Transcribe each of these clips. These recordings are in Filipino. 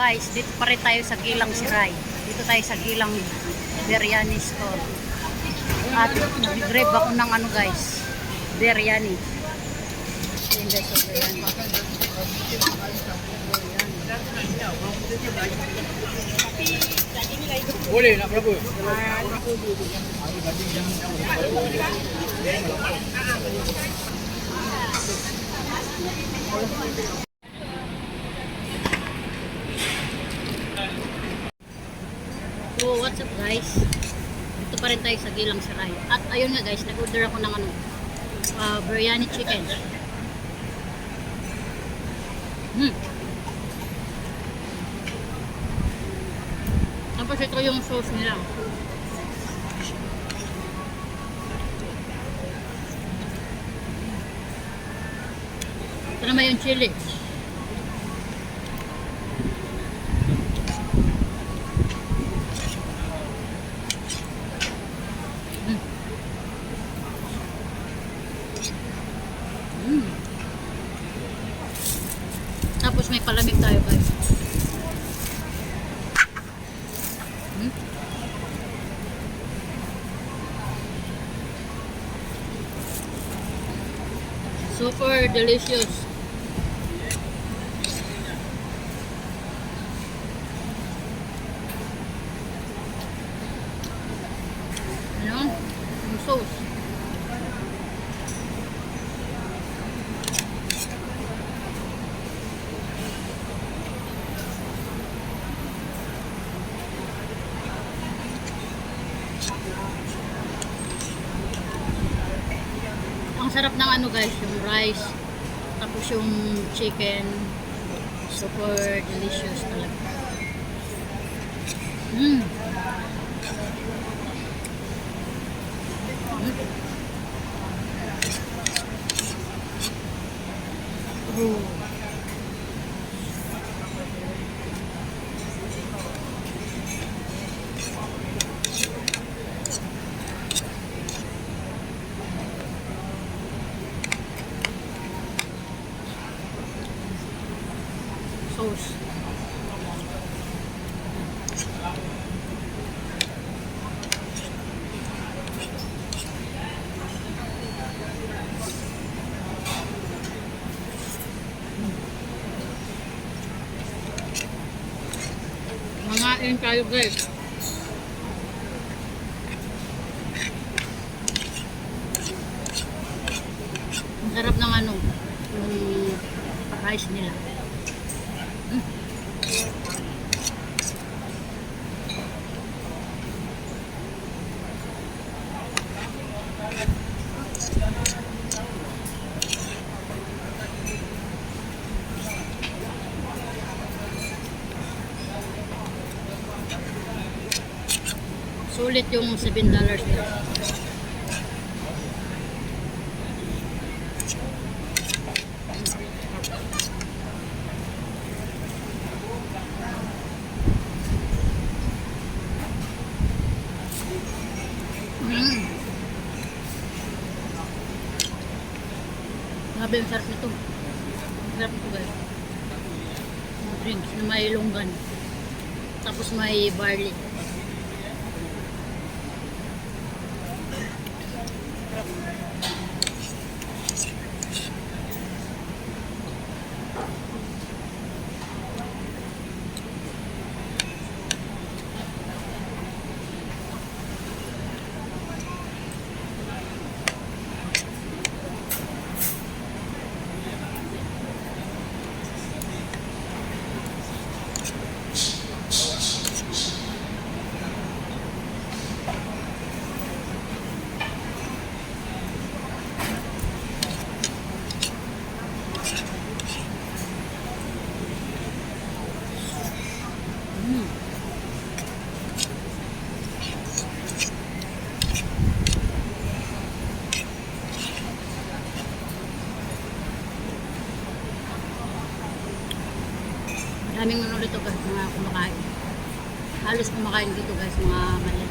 guys, dito pa rin tayo sa Gilang Siray. Dito tayo sa Gilang Biryani Store. At nag-grab ako ng ano guys, biryani. Ayan guys, so biryani. Boleh nak berapa? So what's up guys, dito pa rin tayo sa Gilang Siray. At ayun nga guys, nag-order ako ng ano, biryani chicken. Tapos ito yung sauce nila. Ito naman yung chili. Tapos may palamig tayo guys. Super delicious. Ano? Yung sauce. Ang sarap ng ano guys, yung rice, tapos yung chicken, super delicious talaga. Sauce. Mangain tayo guys. Ang sarap ng ano, yung rice nila. Sulit yung $7 nila. Grabe yung sarap nito. Sarap nito guys. Yung drinks na may longgan. Tapos may barley. Daming ano dito guys, mga kumakain. Halos kumakain dito guys, mga mali.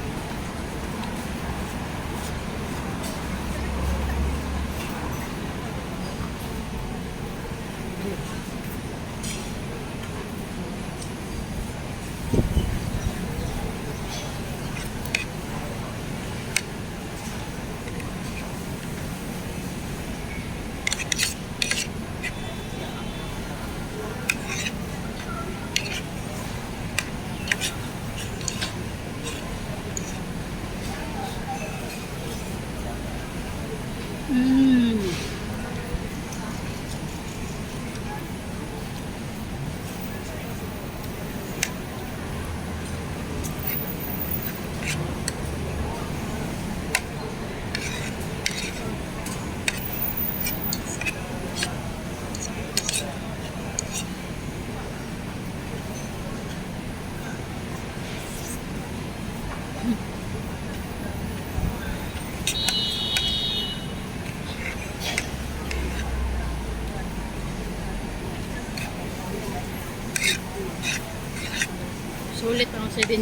Sulit ang $7.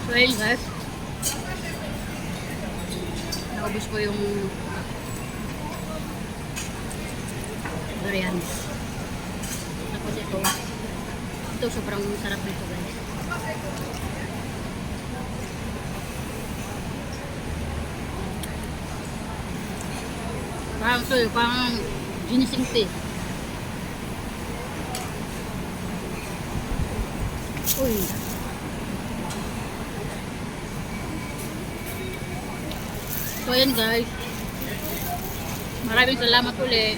So ayun guys, naubos ko yung biryani. Tapos ito sobrang sarap nito guys. Parang ito, parang ginising tea. Uy. So ayan guys, maraming salamat ulit.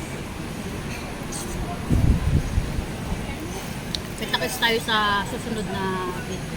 Kita-kits tayo sa susunod na video.